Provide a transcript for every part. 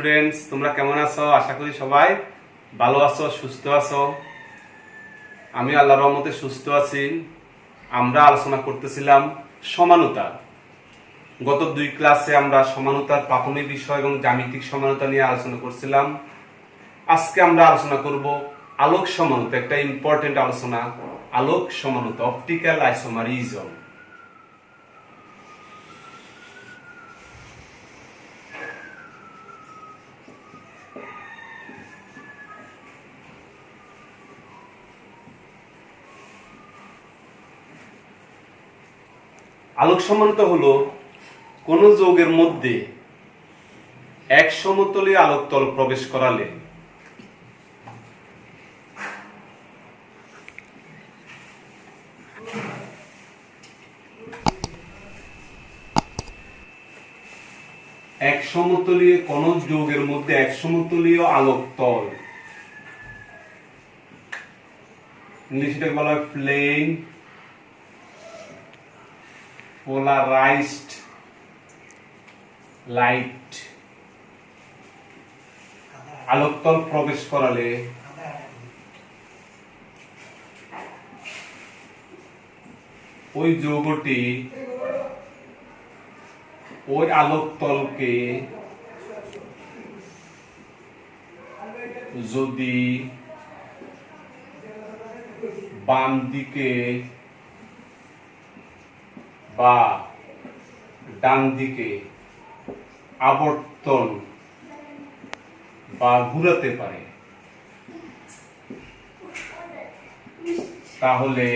Students, তোমরা কেমন আছো? আশা করি সবাই ভালো আছো, সুস্থ আছো। আমি আল্লাহর রহমতে সুস্থ আছি। আমরা আলোচনা করতেছিলাম সমানতা। গত 2 ক্লাসে আমরা সমানতার প্রাথমিক বিষয় এবং জ্যামিতিক সমানতা নিয়ে আলোচনা করছিলাম। আজকে আমরা আলোচনা করব আলোক সমানতা, একটা ইম্পর্টেন্ট আলোচনা। আলোক সমানতা, অপটিক্যাল আইসোমারিজম। আলোক সমানতা হলো কোন যৌগের মধ্যে এক সমতলে আলোক তল প্রবেশ করালে এক সমতলীয় কোন যৌগের মধ্যে এক সমতলীয় আলোক তল, ইংলিশে বলা হয় প্লেন polarized light আলোকতল প্রবেশ করালে ওই যৌগটি ওই আলোকতলকে যদি বাম দিকে বা ডান দিকে আবর্তন বা ঘুরাতে পারে, তাহলে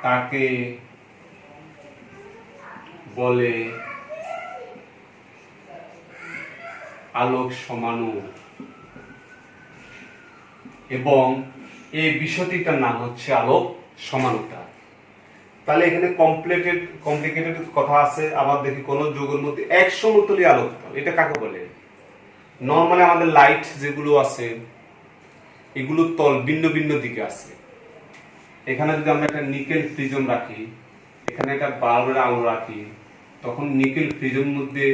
তাকে বলে আলোক সমাণু। এবং এই বিষয়টির নাম হচ্ছে আলোক সমানতা। তাহলে এখানে কমপ্লিকেটেড কথা আছে। আবার দেখি কোন যৌগের মধ্যে এক সমতলীয় আলোক তল, এটা কাকে বলে? নরমালি আমাদের লাইট যেগুলো আছে এগুলো তল ভিন্ন ভিন্ন দিকে আছে। এখানে যদি আমরা একটা নিকেল প্রিজম রাখি, এখানে একটা বাল্বের আলো রাখি, তখন নিকেল প্রিজমের মধ্যে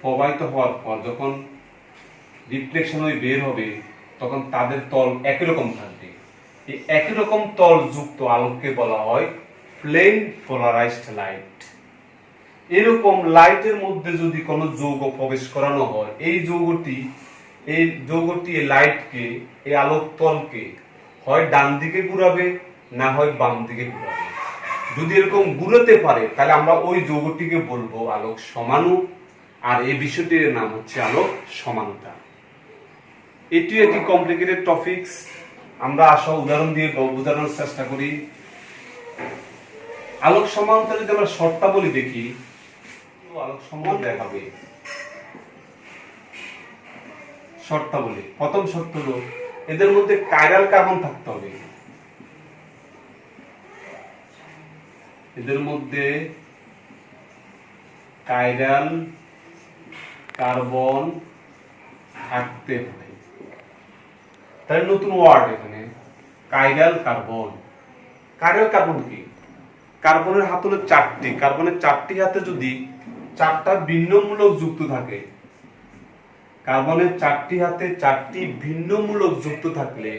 প্রবাহিত হওয়ার পর যখন রিফ্লেকশন হয়ে বের হবে তখন তাদের তল একই রকম থাকবে। এই একই রকম তল যুক্ত আলোককে বলা হয় প্লেন পোলারাইজড লাইট। এরকম লাইটের মধ্যে যদি কোনো যৌগ প্রবেশ করানো হয়, এই যৌগটি এই লাইটকে, এই আলোক তলকে হয় ডান দিকে ঘুরাবে না হয় বাম দিকে ঘুরাবে। যদি এরকম ঘুরাতে পারে তাহলে আমরা ওই যৌগটিকে বলবো আলোক সমাণু, আর এই বিষয়টির নাম হচ্ছে আলোক সমানতা। এটি একটি কমপ্লিকেটেড টপিকস। আমরা আসা উদাহরণ দিয়ে বোঝানোর চেষ্টা করি। আলোক সমানতা যদি আমরা শর্তাবলী দেখি, আলোক সমান দেখাবে শর্তাবলী। প্রথম শর্ত হলো এদের মধ্যে কাইরাল কার্বন থাকতে হবে। এদের মধ্যে কাইরাল কার্বন থাকতে হবে। তাহলে নতুন ওয়ার্ড এখানে কাইরাল কার্বন। কাইরাল কার্বন কি? কার্বনের হাত হলো 4টি। কার্বনের 4টি হাতে যদি 4টা ভিন্ন মূলক যুক্ত থাকে, কার্বনের 4টি হাতে 4টি ভিন্ন মূলক যুক্ত থাকলে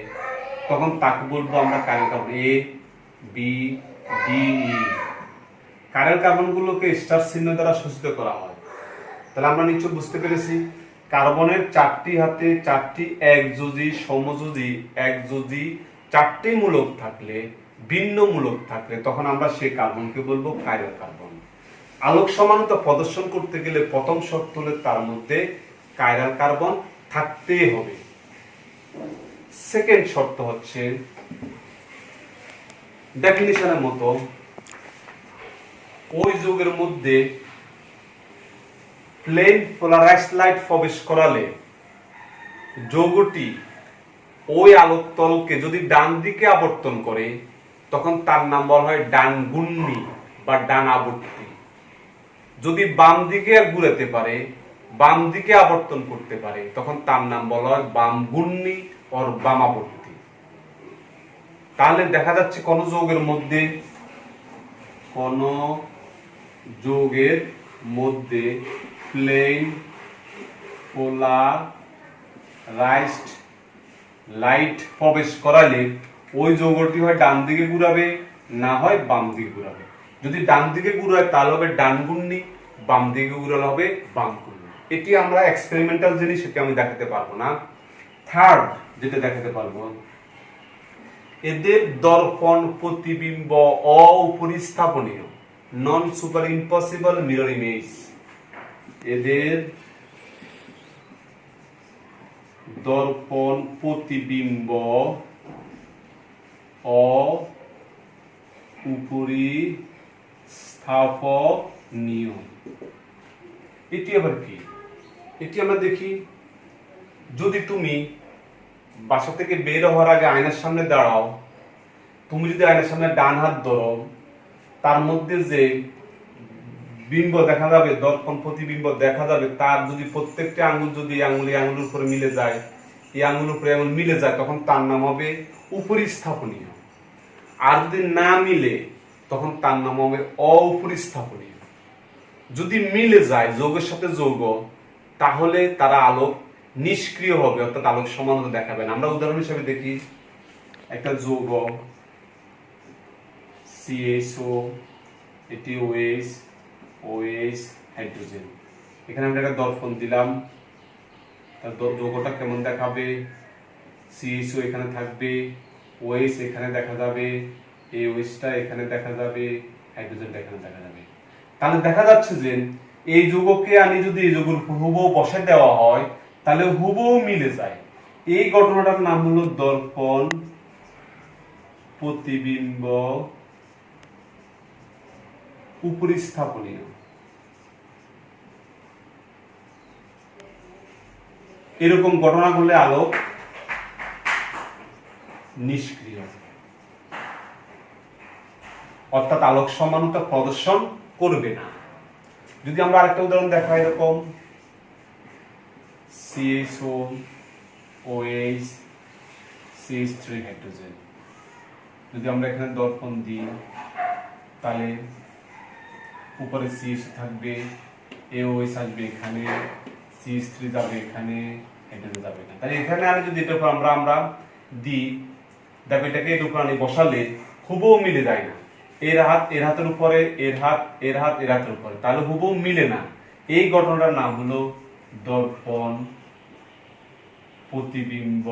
তখন তাকে বলবো আমরা chiral carbon. A B D E. Chiral কার্বনগুলোকে স্টার চিহ্ন দ্বারা সূচিত করা হয়। তাহলে আমরা নিশ্চয় বুঝতে পেরেছি কার্বনের 4টি হাতে 4টি একযোজী, সমযোজী, একযোজী 4টি মূলক থাকলে, ভিন্ন মূলক থাকলে তখন আমরা সেই কার্বনকে বলবো কাইরাল কার্বন। আলোক সমানতা প্রদর্শন করতে গেলে প্রথম শর্ত হলে তার মধ্যে কাইরাল কার্বন থাকতেই হবে। সেকেন্ড শর্ত হচ্ছে ডেফিনিশনের মতো ওই যৌগের মধ্যে প্লেন পোলারাইজড লাইট প্রবেশ করালে যৌগটি ওই আলোক তলকে যদি ডান দিকে আবর্তন করে তখন তার নাম বলা হয় ডান গুণ্যি বা ডান আবর্তী। যদি বাম দিকে ঘুরাতে পারে, বাম দিকে আবর্তন করতে পারে, তখন তার নাম বলা হয় বাম গুণ্যি অর বামাবর্তী। তাহলে দেখা যাচ্ছে কোন যৌগের মধ্যে মধ্যে প্লেন পোলারাইজড লাইট প্রবেশ করালে ওই যৌগটি হয় ডান দিকে ঘুরাবে, না হয় বাম দিকে ঘুরাবে। যদি ডান দিকে ঘুরায় তাহলে হবে ডান ঘূর্ণি, বাম দিকে ঘুরালে হবে বাম ঘূর্ণি। এটি আমরা এক্সপেরিমেন্টাল জিনিস, সেটা আমি দেখাতে পারবো না। থার্ড যেটা দেখাতে পারবো, এদের দর্পণ প্রতিবিম্ব অপরিস্থাপনীয়, non super imposable mirror image. এদের দর্পণ প্রতিবিম্ব অপরিস্থাপনীয়। এটি আবার কি? এটি আমরা দেখি, যদি তুমি বাসা থেকে বের হওয়ার আগে আয়নার সামনে দাঁড়াও, তুমি যদি আয়নার সামনে ডান হাত ধরো, তার মধ্যে যে বিম্ব দেখা যাবে, দর্পণ প্রতিবিম্ব দেখা যাবে, তার যদি প্রত্যেকটা আঙ্গুল যদি আঙ্গুলের উপরে মিলে যায়, এই আঙ্গুলের উপরে আঙ্গুল মিলে যায়, তখন তার নাম হবে উপরিস্থাপনীয়। আর যদি না মিলে তখন তার নাম হবে অপরিস্থাপনীয়। যদি মিলে যায় যৌগের সাথে যৌগ, তাহলে তারা আলোক নিষ্ক্রিয় হবে, অর্থাৎ আলোক সমানতা দেখাবে না। আমরা উদাহরণ হিসেবে দেখি, একটা যৌগ CHO, এটি OH হাইড্রোজেন। এখানে আমরা একটা দর্পণ দিলাম, তার যৌগটা কেমন দেখাবে? CHO এখানে থাকবে, OH এখানে দেখা যাবে, OHটা এখানে দেখা যাবে, হাইড্রোজেনটা এখানে দেখা যাবে। তাহলে দেখা যাচ্ছে যে এই যৌগকে আমি যদি এই যৌগের হুবহু বসে দেওয়া হয়, তাহলে হুবহু মিলে যায়। এই ঘটনাটার নাম হলো দর্পণ প্রতিবিম্ব উপরিস্থাপনীয়। এরকম ঘটনা ঘটলে আলোক নিষ্ক্রিয়, অর্থাৎ আলোক সমানতা প্রদর্শন করবে না। যদি আমরা আরেকটা উদাহরণ দেখাই, এরকম CHO, OH, CH3 হাইড্রোজেন। যদি আমরা এখানে দর্পণ দিই, তাহলে উপরে CH থাকবে, OH আসবে এখানে, CH3 যাবে এখানে, হাইড্রোজেন যাবে না। তাহলে এখানে আমি যদি এটা আমরা দিই, দেখো এটাকে এর উপর আমি বসালে হুবহু মিলে যায় না। এর হাতের উপরে, এর হাতের উপরে, তাহলে হুবহু মিলে না। এই ঘটনাটার নাম হলো দর্পণ প্রতিবিম্ব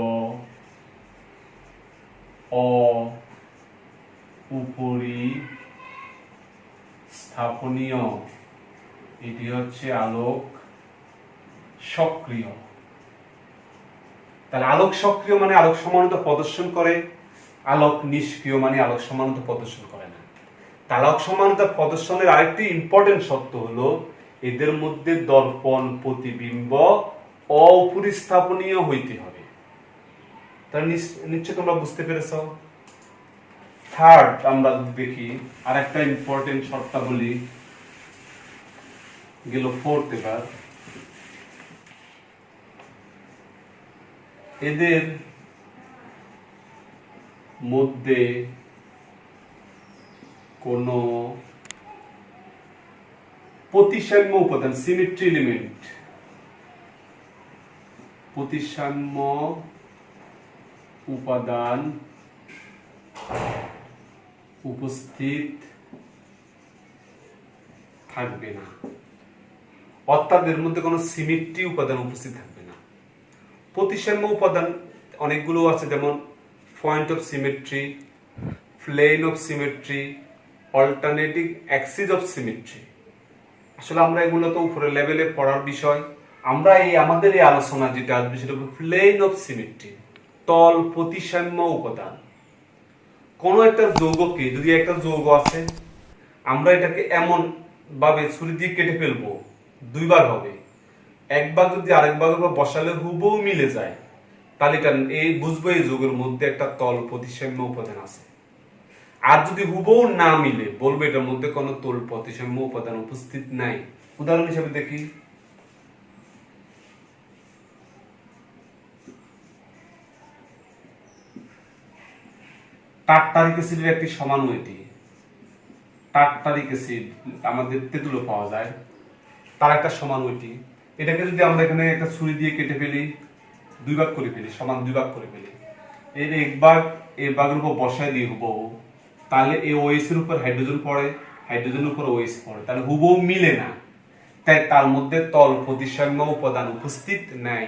অপরিস্থাপনীয়। এটি হচ্ছে আলোক সক্রিয়। তাহলে আলোক সক্রিয় মানে আলোক সমানতা প্রদর্শন করে, আলোক নিষ্ক্রিয় মানে আলোক সমানতা প্রদর্শন করে না। আলোক সমানতা প্রদর্শনের আরেকটি ইম্পর্টেন্ট শর্ত হলো, এদের মধ্যে দর্পণ প্রতিবিম্ব অপরিস্থাপনীয় হইতে হবে। তাহলে নিশ্চয় তোমরা বুঝতে পেরেছ। থার্ড আমরা দেখি, আরেকটা ইম্পর্টেন্ট শর্তাবলী গেল ফোর্থ। এবার এদের মধ্যে কোন প্রতিসাম্য উপাদান, সিমেট্রি এলিমেন্ট, প্রতিসাম্য উপাদান উপস্থিত থাকবে না। অর্থাৎ এর মধ্যে কোনো সিমেট্রি উপাদান উপস্থিত থাকবে না। প্রতিসাম্য উপাদান অনেকগুলো আছে, যেমন point of symmetry, plane of symmetry, alternating axis of symmetry. আসলে আমরা এগুলো তো উপরের লেভেলে পড়ার বিষয়। আমরা আমাদের এই আলোচনা যেটা আসবে সেটা হলো প্লেন অফ সিমেট্রি, তল প্রতিসাম্য উপাদান। কোন একটা যৌগকে, যদি একটা যৌগ আছে, আমরা এটাকে এমন ভাবে ছুরি দিয়ে কেটে ফেলবো, দুইবার হবে। একবার যদি আরেকবার বসালে হুবহু মিলে যায়, তাহলে এটা বুঝবো এই যৌগের মধ্যে একটা তল প্রতিসাম্য উপাদান আছে। আর যদি হুবহু না মিলে, বলবো এটার মধ্যে কোনো তল প্রতিসাম্য উপাদান উপস্থিত নাই। উদাহরণ হিসেবে দেখি, টার্টারিক অ্যাসিডের একটি সমাণু, এটি টার্টারিক অ্যাসিড আমাদের তেঁতুলে পাওয়া যায়। তার একটা সমান ওইটি। এটাকে যদি আমরা এখানে একটা ছুরি দিয়ে কেটে ফেলি, 2 ভাগ করে ফেলি, সমান 2 ভাগ করে ফেলি, এর 1 ভাগ এই ভাগের উপর বসায় দিয়ে হুবহু, তাহলে এই ওএইচ এর উপর হাইড্রোজেন পড়ে, হাইড্রোজেনের উপর ওএইচ পড়ে, তাহলে হুবহু মিলে না, তাই তার মধ্যে তল প্রতিসাম্য উপাদান উপস্থিত নাই।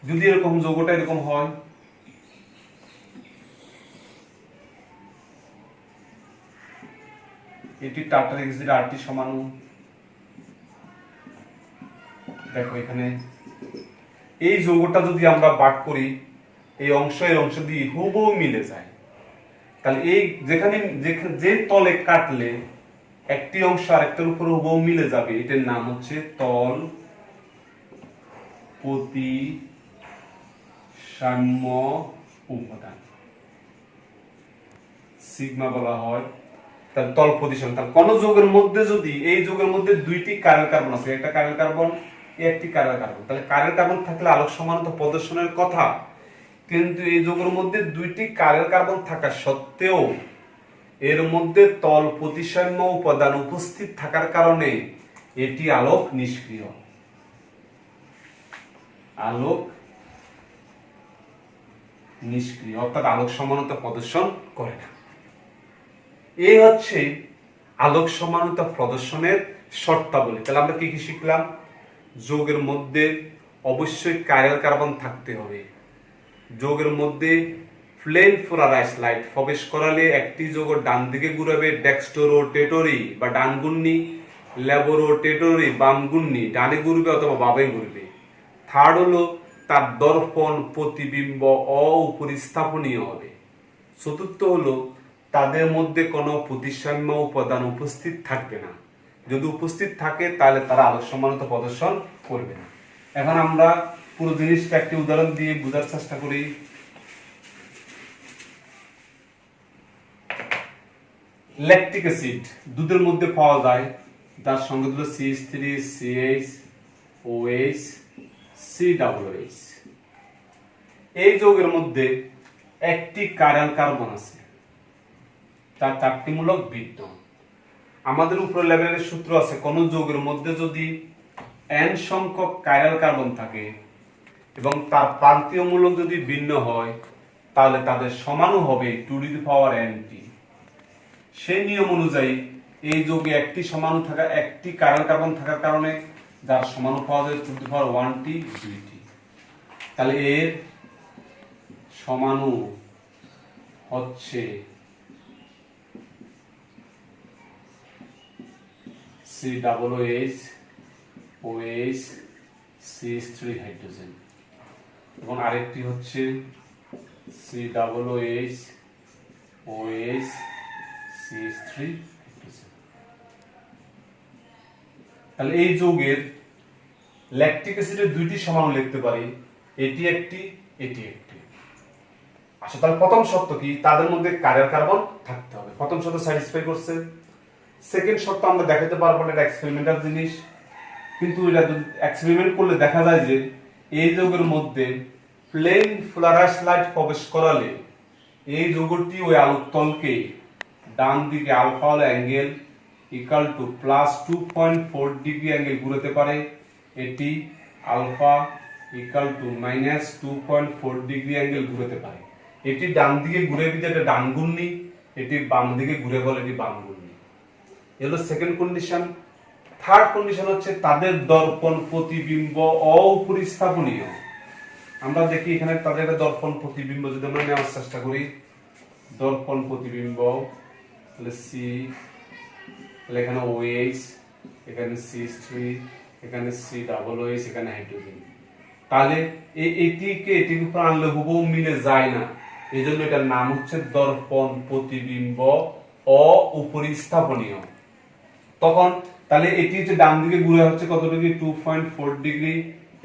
যদি এরকম যৌগটা এরকম হয়, এটি টার্টারিক অ্যাসিড আরটি সমান, দেখো এখানে এই যৌগটা যদি আমরা ভাগ করি, এই অংশ এর অংশ দিয়ে হুবহু মিলে যায়, তাহলে এই যেখানে যে তলে কাটলে একটি অংশ আরেকটার উপর হুবহু মিলে যাবে, এটার নাম হচ্ছে তল প্রতিসাম্য উপাদান, সিগমা বলা হয়। তাহলে তল প্রতিসাম্য, তাহলে কোন যৌগের মধ্যে যদি এই যৌগের মধ্যে 2টি কার্বন কার্বন আছে, একটা কার্বন কার্বন, একটি কার্বন কার্বন, তাহলে কার্বন কার্বন থাকলে আলোক সমানতা প্রদর্শনের কথা, কিন্তু এই যৌগের মধ্যে 2টি কার্বন কার্বন থাকা সত্ত্বেও এর মধ্যে তল প্রতিসাম্য উপাদান উপস্থিত থাকার কারণে এটি আলোক নিষ্ক্রিয়, আলোক নিষ্ক্রিয়, অর্থাৎ আলোক সমানতা প্রদর্শন করে না। এই হচ্ছে আলোক সমানতা প্রদর্শনের শর্তাবলী। তাহলে আমরা কি কি শিখলাম? যৌগের মধ্যে অবশ্যই কার্বন কার্বন থাকতে হবে, যৌগের মধ্যে প্লেন পোলারাইজড লাইট প্রবেশ করালে একটি যৌগ ডান দিকে ঘুরাবে ডেক্সট্রোরোটেটরি বা ডান ঘূর্ণি, ল্যাবোরোটেটরি বাম ঘূর্ণি, ডানে ঘুরবে অথবা বামে ঘুরবে। থার্ড হলো তার দর্পণ প্রতিবিম্ব অপরিস্থাপনীয় হবে। চতুর্থ হলো তাদের মধ্যে কোনো প্রতিসাম্য উপাদান উপস্থিত থাকবে না, যদি উপস্থিত থাকে তাহলে তারা আলোক সমানতা প্রদর্শন করবে না। এখন আমরা পুরো জিনিসটা একটি উদাহরণ দিয়ে বোঝার চেষ্টা করি। ল্যাকটিক অ্যাসিড দুধের মধ্যে পাওয়া যায়, যার সঙ্গে হলো CH3 CH OH COOH। এই যৌগের মধ্যে একটি কার্বন কার্বন আছে, তার 4টি মূলক বিদ্যমান। আমাদের উপরে লেভেলের সূত্র আছে, কোন যৌগের মধ্যে যদি n সংখ্যক কার্বন কার্বন থাকে এবং তার প্রান্তীয় মূলক যদি ভিন্ন হয়, তাহলে তাদের সমানু হবে 2n-t। সেই নিয়ম অনুযায়ী এই যৌগে একটি সমাণু থাকা, একটি কার্বন কার্বন থাকার কারণে যার সমাণু পাওয়া যায় 2n-1t 2t। তাহলে এর সমাণু হচ্ছে COOH OH CH3 হাইড্রোজেন এবং আরেকটি হচ্ছে COOH OH CH3 হাইড্রোজেন। তাহলে এই যৌগের ল্যাকটিক অ্যাসিডের 2টি সমাণু লিখতে পারি, এটি একটি, এটি একটি। আচ্ছা, তাহলে প্রথম শর্ত কি? তাদের মধ্যে কার্বন কার্বন থাকতে হবে। প্রথম শর্ত স্যাটিসফাই করছে। সেকেন্ড শর্ত আমরা দেখাতে পারবো না, এটা এক্সপেরিমেন্টাল জিনিস, কিন্তু এটা এক্সপেরিমেন্ট করলে দেখা যায় যে এই যৌগের মধ্যে প্লেন পোলারাইজড লাইট প্রবেশ করালে এই যৌগটি ওই আলোক তলকে ডান দিকে আলফা হলো angle equal to +2.4 degree angle ঘুরাতে পারে, এটি alpha equal to -2.4 degree angle ঘুরাতে পারে। এটি ডান দিকে ঘুরে দিতে এটা ডান ঘূর্ণি, এটি বাম দিকে ঘুরে গেলে এটি বাম ঘূর্ণি। এলো সেকেন্ড কন্ডিশন। থার্ড কন্ডিশন হচ্ছে তাদের দর্পণ প্রতিবিম্ব অপরিস্থাপনীয়। আমরা দেখি এখানে তাদের একটা দর্পণ প্রতিবিম্ব যদি আমরা নেওয়ার চেষ্টা করি, দর্পণ প্রতিবিম্ব তাহলে C, তাহলে এখানে OH, এখানে CH3, এখানে COOH, এখানে হাইড্রোজেন। তাহলে এটিকে এটির উপর আনলে হুবহু মিলে যায় না, এই জন্য এটার নাম হচ্ছে দর্পণ প্রতিবিম্ব অপরিস্থাপনীয়। তখন তাহলে এটি হচ্ছে ডান দিকে ঘুরে হচ্ছে কত ডিগ্রি? 2.4 ডিগ্রি,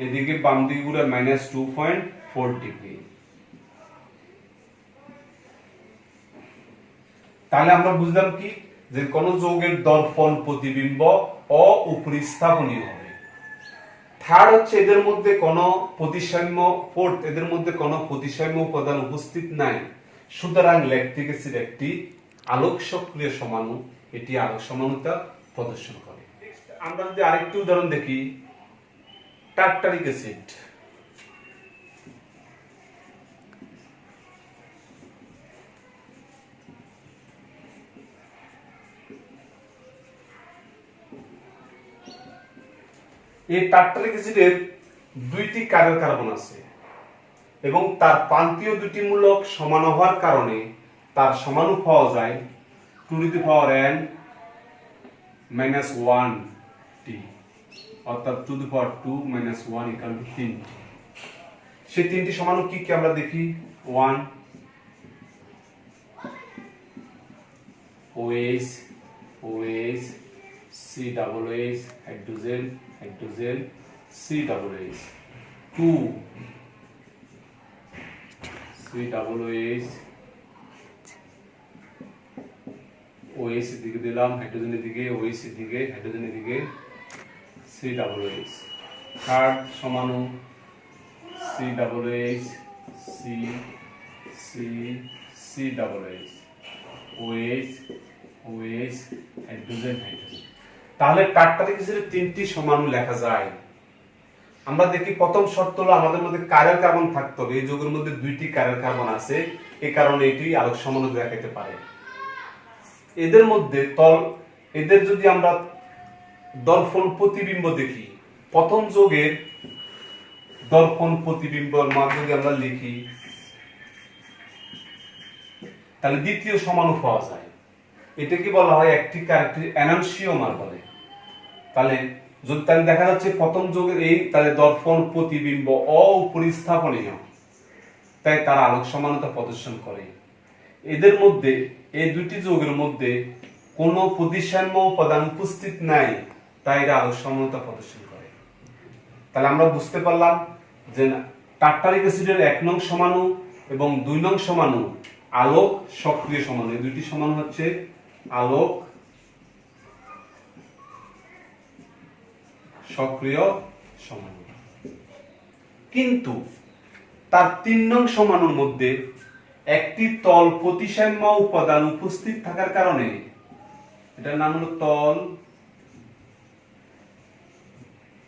এদিকে বাম দিকে ঘুরে -2.4 ডিগ্রি। তাহলে আমরা বুঝলাম কি, যে কোন যৌগের দর্পণ প্রতিবিম্ব অপরিস্থাপনীয় হবে। থার্ড হচ্ছে এদের মধ্যে কোনো প্রতিসাম্য, ফোর্থ এদের মধ্যে কোনো প্রতিসাম্য উপাদান উপস্থিত নাই, সুতরাং ল্যাকটিক অ্যাসিড একটি আলোক সক্রিয় সমাণু, এটি আলোক সমানুতা প্রদর্শন করে। আমরা যদি আরেকটি উদাহরণ দেখি, টার্টারিক অ্যাসিড। এই টার্টারিক অ্যাসিডের দুইটি কার্বন কার্বন আছে এবং তার প্রান্তীয় দুটি মূলক সমান হওয়ার কারণে তার সমাণু পাওয়া যায় 2n - 1t, অর্থাৎ 2 - 1 = 3। সেই তিনটি সমাণু কি কি আমরা দেখি। 1 OH OH COOH hydrogen hydrogen COOH, 2 COOH OH দিকে দিলাম, হাইড্রোজেনের দিকে OH দিকে, হাইড্রোজেনের দিকে COOH, থার্ড সমাণু COOH COOH OH OH hydrogen hydrogen. তাহলে টার্টারিক অ্যাসিডের তিনটি সমাণু লেখা যায়। আমরা দেখি প্রথম শর্ত হলো আমাদের মধ্যে কার্বন কার্বন থাকতে হবে। এই যৌগের মধ্যে দুইটি কার্বন কার্বন আছে, এই কারণে এটি আলোক সমাণু দেখাতে পারে। এদের মধ্যে এদের যদি আমরা দর্পণ প্রতিবিম্ব দেখি, প্রথম যৌগের দর্পণ প্রতিবিম্বর মান যদি আমরা লিখি, তাহলে দ্বিতীয় সমাণু পাওয়া যায়। এটাকে বলা হয় একটিক আরেকটি এনানসিওমার বলে। তাহলে যদি তাহলে দেখা যাচ্ছে প্রথম যৌগের এই তাহলে দর্পণ প্রতিবিম্ব অপরিস্থাপনীয়, তাই তারা আলোক সমানতা প্রদর্শন করে। এদের মধ্যে এই দুটি যৌগের মধ্যে কোনো প্রতিসাম্য উপাদান উপস্থিত নাই, তাই এরা আলোক সমানতা প্রদর্শন করে। তাহলে আমরা বুঝতে পারলাম যে টার্টারিক অ্যাসিডের 1 নং সমাণু এবং 2 নং সমাণু আলোক সক্রিয় সমাণু। এই দুটি সমাণু হচ্ছে আলোক সক্রিয় সমাণু। কিন্তু তার 3 নং সমাণুর মধ্যে একটি তল প্রতিসাম্য উপাদান উপস্থিত থাকার কারণে, এটার নাম হলো তল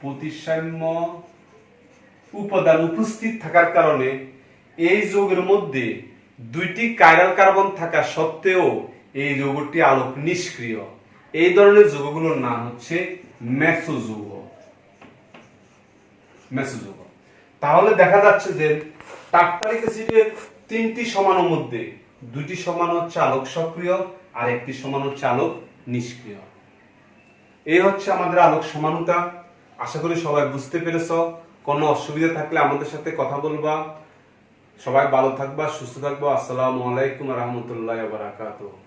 প্রতিসাম্য উপাদান উপস্থিত থাকার কারণে এই যৌগের মধ্যে দুইটি কাইরাল কার্বন থাকা সত্ত্বেও এই যৌগটি আলোক নিষ্ক্রিয়। এই ধরনের যৌগগুলোর নাম হচ্ছে মেসোযৌগ। মেসোযৌগ। তাহলে দেখা যাচ্ছে যে টার্টারিক অ্যাসিডের 3টি সমাণুর মধ্যে 2টি সমাণু হচ্ছে আলোক সক্রিয় আর একটি সমাণু হচ্ছে আলোক নিষ্ক্রিয়। এই হচ্ছে আমাদের আলোক সমানুতা। আশা করি সবাই বুঝতে পেরেছো। কোনো অসুবিধা থাকলে আমাদের সাথে কথা বলবা। সবাই ভালো থাকবা, সুস্থ থাকবা। আসসালামু আলাইকুম ওয়া রাহমাতুল্লাহি ওয়া বারাকাতুহু।